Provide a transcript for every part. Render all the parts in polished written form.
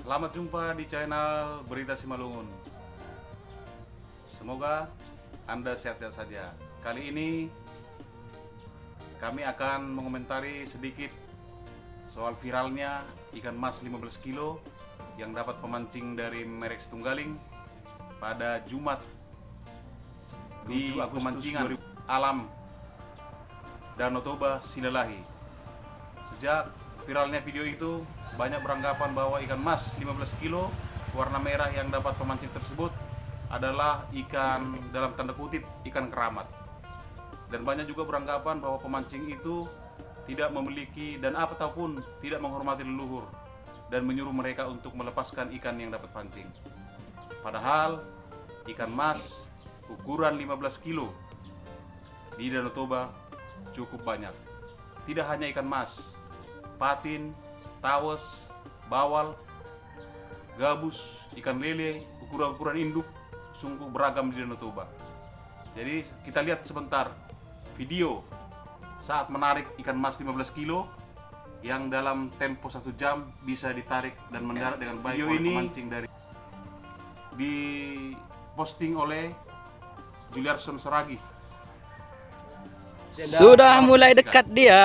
Selamat jumpa di channel Berita Simalungun. Semoga Anda sehat-sehat saja. Kali ini kami akan mengomentari sedikit soal viralnya ikan mas 15 kilo yang dapat pemancing dari merek Tunggaling pada Jumat di pemancingan alam Danau Toba, Silalahi. Sejak viralnya video itu, banyak beranggapan bahwa ikan mas 15 kilo warna merah yang dapat pemancing tersebut adalah ikan dalam tanda kutip ikan keramat. Dan banyak juga beranggapan bahwa pemancing itu tidak memiliki dan apapun tidak menghormati leluhur dan menyuruh mereka untuk melepaskan ikan yang dapat pancing. Padahal ikan mas ukuran 15 kilo di Danau Toba cukup banyak. Tidak hanya ikan mas, patin, tawes, bawal, gabus, ikan lele, ukuran-ukuran induk sungguh beragam di Danau Toba. Jadi kita lihat sebentar video saat menarik ikan mas 15 kilo yang dalam tempo 1 jam bisa ditarik dan mendarat dengan baik oleh pemancing dari diposting oleh Juliarson Soragi. Sudah mulai dekat dia.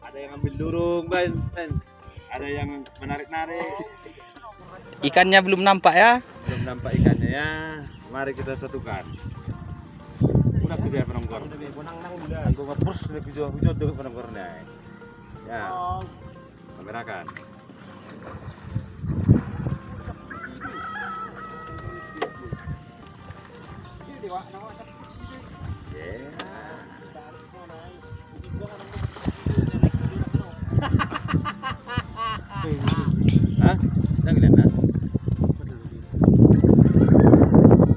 Ada yang ambil durung, Ben. Ada yang menarik-narik. Ikannya belum nampak ya? Belum nampak ikannya ya. Mari kita satukan. Udah sudah penonggor. Aku ngepus hijau dengan penonggornya. Ya. Kamerakan. Hah? Jangan lihat nah.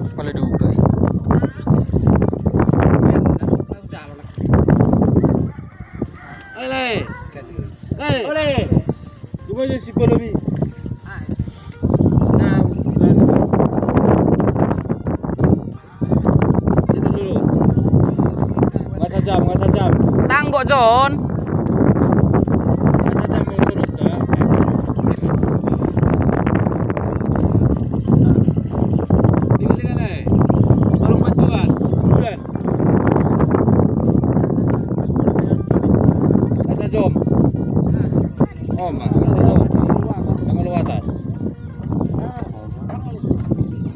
Kepala duga. Oleh. Oleh. Tunggu aja si Bolomi. Nah, itu dulu. Nggak sajam. Tanggok John.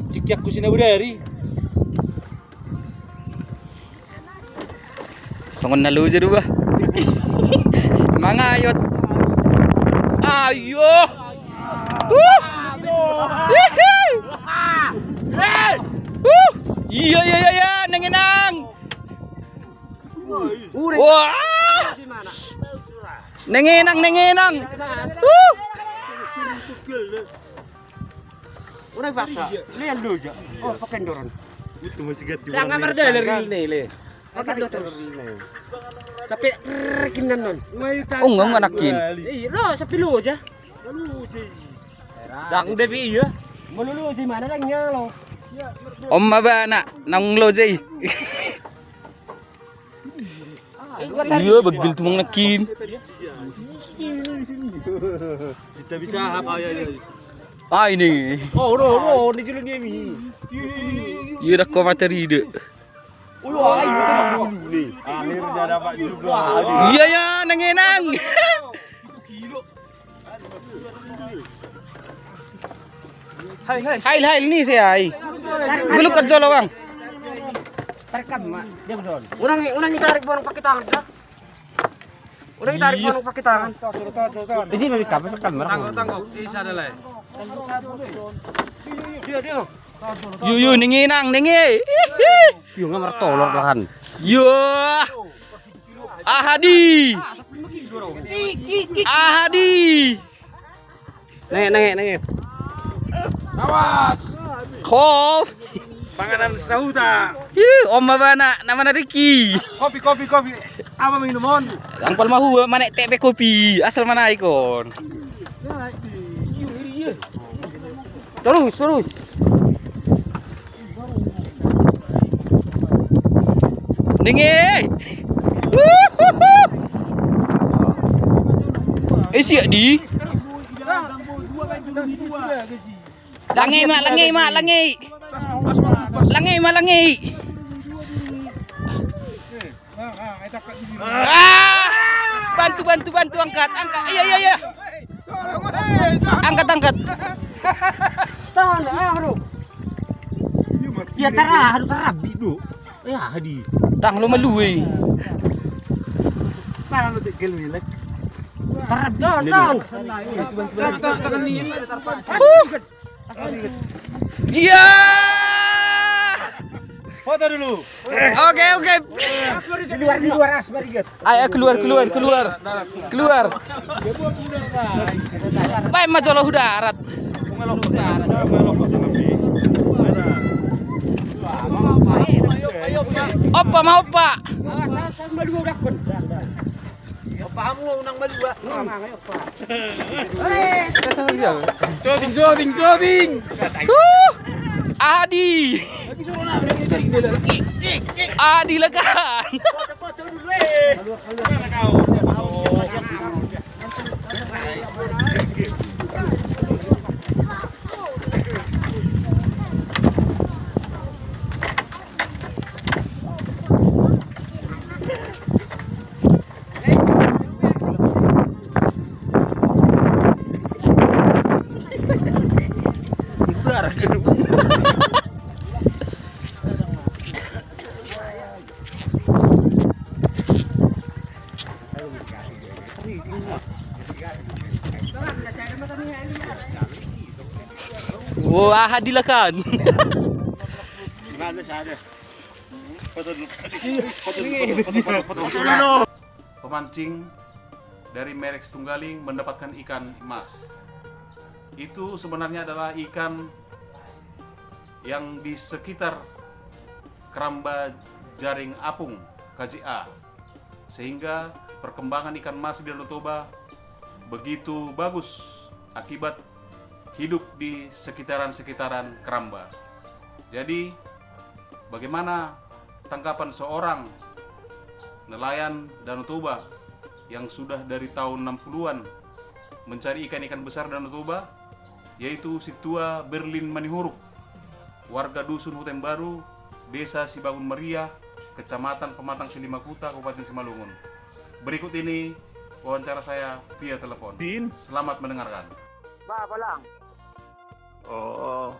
Cikiak ku sinabudari. Songon na lujo ba? Mangayot. Ayo. Iya, nengenang. Wah. Nengenang. Udah paksa. Lihat dulu aja. Oh, pakai doron. Itu masih gede. Jangan berdeler ini, Le. Pakai terus. Tapi kinan non. Oh, enggak nganakin. Iya, lo sapi lu aja. Dang devi iya. Melulu di mana langnya lo? Om ba anak nang lojay. Iya, begil tumang nakin. Kita bisa apa ya? Ah ini. Oh, no, di jalan ini. Iya dah kau materi deh. Wah, Akhirnya dapat juga. Iya ya, nengenang. Hai ni saya. Belum kerja lo bang. Terekam, Mak. Dia betul. Orang tarik borong pakai tangan, dah. Orang tarik borong pakai tangan. Jadi lebih kapal kamera. Tangkap, isa ada lah. Dia. Yo nengenang. Yo ngamar tolong lahan. Yo. Ahadi. Nengek. Awas. Kau. Panganan sahuta. Om ba anak nama Ricky. Kopi. Apa minuman? Ang palmahu manek tepe kopi. Asal mana ikon? Terus. Dengar. Siap di. Langi mak, langi mak, langi. Langi mak, langi. Bantu, bantu, bantu, angkat, angkat. Iya. Angkat, angkat. Tahan, aduh. Ya tarah, aduh tarah bidu. Ya hadi. Tang lu melui. Mana lu tigil milik? Tarah tahan. Iya. Foto dulu. Oke. Di luar asbarigat. Ayo keluar. Baik majalah darat. Opa mau pak. Jogging. Adi. Adi lekan. Wah, dilakan. Gimana sih ada? Foto dulu. Pemancing dari merek Tunggaling mendapatkan ikan emas. Itu sebenarnya adalah ikan yang di sekitar Keramba Jaring Apung KJA, sehingga perkembangan ikan emas di Danau Toba begitu bagus akibat hidup di sekitaran Keramba. Jadi bagaimana tanggapan seorang nelayan Danau Toba yang sudah dari tahun 60-an mencari ikan-ikan besar Danau Toba, yaitu Situa Berlin Manihuruk, warga Dusun Hutan Baru, Desa Sibangun Meriah, Kecamatan Pematang Silimakuta, Kabupaten Simalungun. Berikut ini wawancara saya via telepon. Selamat mendengarkan. Balang. Oh,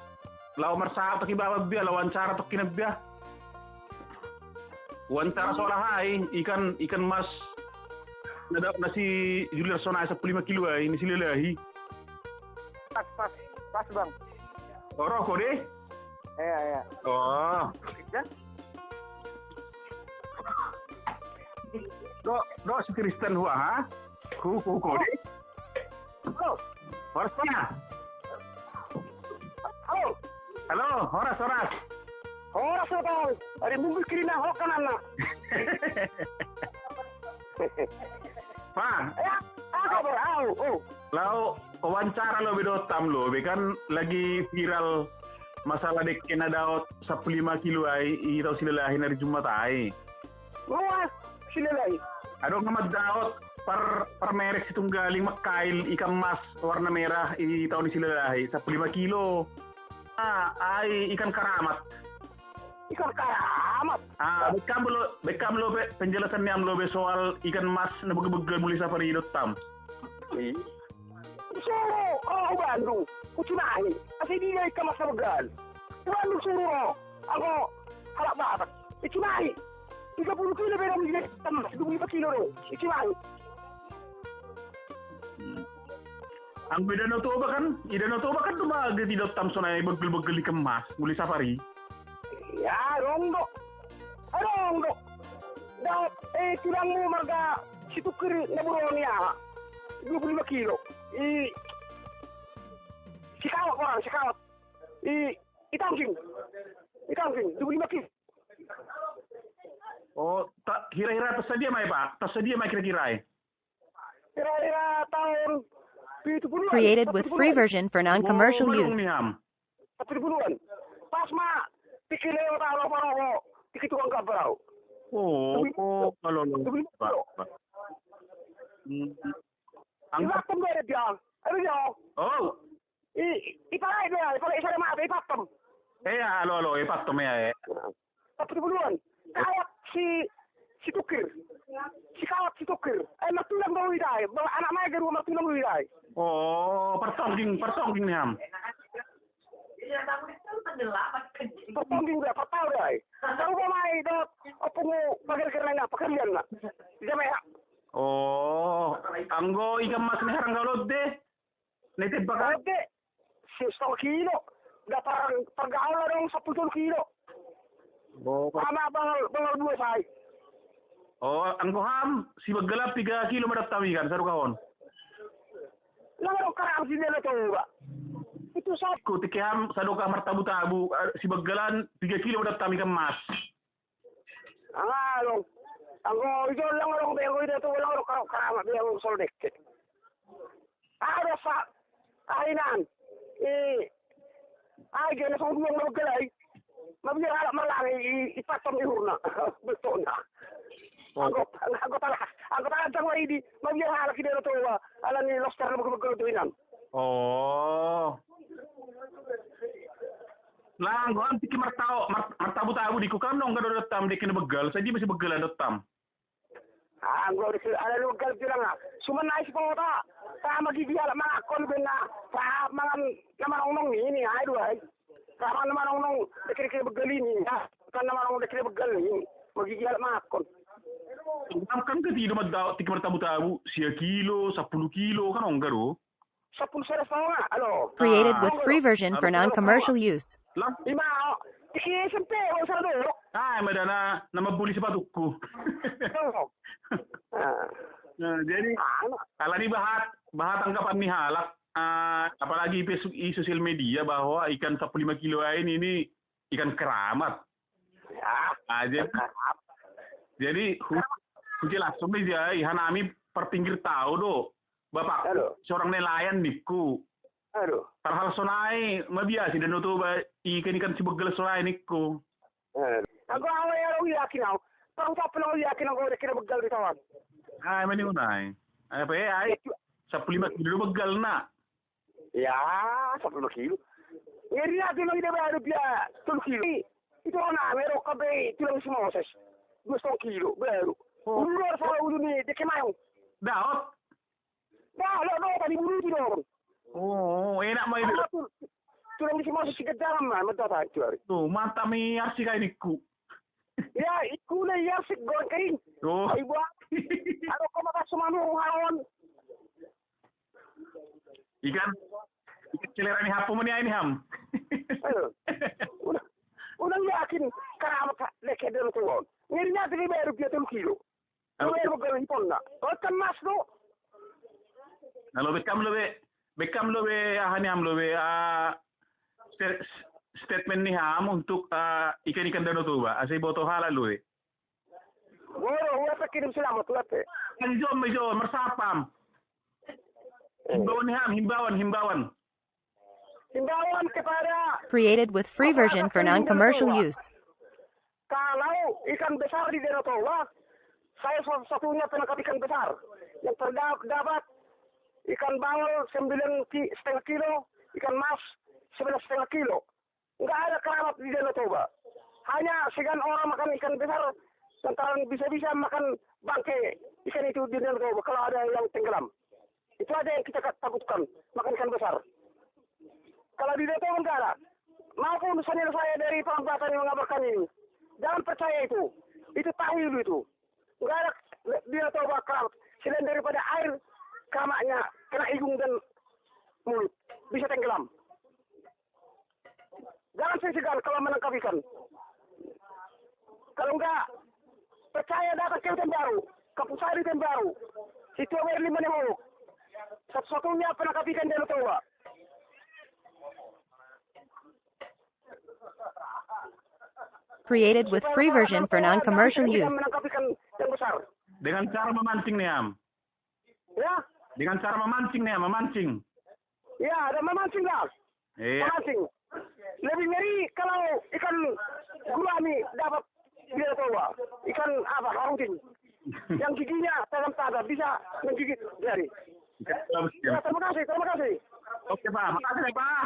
lau marsa to kibawa biya wawancara to kinabya. Wawancara soal hai ikan mas nasi Julius Sona 15 kilo ay ini sililahi. Pas bang. Oro ko deh. Iya. Oh. Do si Kristen hua ha? Ku deh. Halo. Horas pa. Halo, horas. Horas na bang. Ari mungkin kiri na hokan anak. Pa, Ako berau. lau wawancara lo bedotam lo, kan lagi viral masalah dek kena daot 15 kilo ay itaw sila lahin dari Jumat ay. Luas sila lagi. Aduh ngamat daot per merek si Tunggaling makail ikan mas warna merah i tahun sila lahi 15 kilo. Ay ikan karamat. Ikan karamat. Bekam lo penjelasan niam lo soal ikan mas na begel muli safari tam. Suruh orang Bandung. Kucunahi. Kasi di ikan mas na begal. Bandung suruh. Ako halak batak. Kucunahi. 30 kilo beda muli ikan mas. 25 kilo ro. Kucunahi. Ang Danau Toba kan tumaga tidak tam sonay begel-begel ikan mas muli safari. Ya, rondo. Dapat tulang mo marga situ kiri na burong niya. 25 kilo. Sikawat. Itangking. 25 kilo. Oh, kira-kira tersedia mai Pak? Tersedia mai kira-kira Kira-kira tahun 70-an. Created with free version for non-commercial use. 70-an. Pas ma pikir lewatalo pikir tukang kabarau. Kalau lo. Ang pembeda dia. Ano niya? Oh, si Tukir. Si Kawat si Tukir. Magtulang daw iday. Anak may garo magtulang iday. Oh, pertongging nih Ham. Pertongging dah, patau dah. Tahu ba may dok apa mo pagkakailan na pakalian na. Di may Oh, anggo ikan mas nih harang galod deh. Netip baka. Ate, 6 kilo. Dapat pag-aula dong 10 kilo. Oh, Tama bangal dua say. oh, anggo Ham si baggalap 3 kilo madatami kan saru kahon. Lang karang sila na to ba? Itu sa Ku tiki Ham saduka martabu-tabu si baggalan 3 kilo madatami kan mas. ang ito lang ang bengo dito wala karama bilang soldek. Ada sa ainan. Ay gana sa mga maggalay. Mabiyala malangi ipatong ihurna. Betul na. Ako talaga tang idi mabiyala kidero to ala ni loster na magagalo to inan. Oh. Lang gua tiki martabu-tabu di ku kan nong gado datam di kena begal. Saya di masih begalan datam. Ang gawin sila, alam mo, galip sila nga. Sumanay si Pangota. Kaya magigiyala, mga konben na, kaya mga namanong ini, ay duhay. Kaya mga namanong dekire bagalin, kaya namanong dekire bagalin, magigiyala mga kon. Kan ke tido madao tiki martabu-tabu 10 kilo, 10 kilo kan ong gado. 10 sa nga, ano? Created with free version for non-commercial use. Lang. Lima, tiki SMP, o sa duro. Ay, madana na mabuli sa batukku. Jadi kalau ini bahat tanggapan nih halak, apalagi di sosial media bahwa ikan 15 kilo ini ikan keramat. Ya. Jadi langsung aja hanami per pinggir tahu do. Bapak seorang nelayan niku. Aduh. Parhal sonai mabiasi dan itu ikan si begal sonai niku. Ako away araw yakin ako. Parang tapon ako yakin ako dekire bagal bitawan. Ay, mani unay. Ay, pa ay. 15 kilo begal na. Ya, 10 kilo. Ngeri natin lang ina ba biya 10 kilo. Ito na, meron ka ba ito lang si Moses. 2 kilo, bero. Ulur sa ulo ni deke mayo. Daot. Lo tadi bulu di dong. Oh, enak mo itu. Tulang si Moses sigat dalam man, madata itu hari. Tuh, mantap mi arsi kay niku. Ya, iku na ya sig gon kain. Oh. Ay buat. Ano ko makasumano hawon. Ikan celeran ni hapo mo ni ini Ham. Ano? Unang yakin karamat leke dito tuon. Ngiri natin ni meron biya 10 kilo. Ano meron gawin po na? O kan mas no? Nalo bekam lobe ahani Ham lobe statement ni Ham untuk ikan-ikan danau Toba. Asay boto halal lobe. Wala pa kirim sila matulate. Medyo mersapam. Himbauan ni Ham, himbauan. Himbauan kepada Created with free version for non-commercial use. kalau ikan besar di Danau Toba, saya satunya penangkap ikan besar. Yang terdapat ikan bawal 9,5 kilo, ikan mas 11,5 kilo. Enggak ada keramat di Danau Toba. Hanya segan orang makan ikan besar, lantaran bisa-bisa makan bangkai ikan itu di Danau Toba kalau ada yang tenggelam. Itu aja yang kita takutkan, makan ikan besar. Kalau di Danau Toba enggak ada. Maupun senior saya dari Pamplatan yang mengabarkan ini. Jangan percaya itu. Itu tahil itu. Enggak ada di Danau Toba keramat. Selain daripada air, kamaknya kena hidung dan mulut. Bisa tenggelam. Jangan segan kalau menangkap ikan. Kalau enggak, percaya datang ke Tembaru. Kapusari Tembaru. Situ air 5 Muluk. Satu-satunya penangkap ikan di Danau Toba. Created with free version for non-commercial use. Menangkap ikan yang besar. Dengan cara memancing nih Ham. Ya, Dengan cara memancing nih Ham, memancing. ya, ada memancing lah. Iya. Memancing. Lebih ngeri kalau ikan gurami dapat di Danau Toba. Ikan apa? Harutin. Yang giginya tajam-tajam bisa menggigit jari. Ya, terima kasih. Oke Pak, makasih Pak.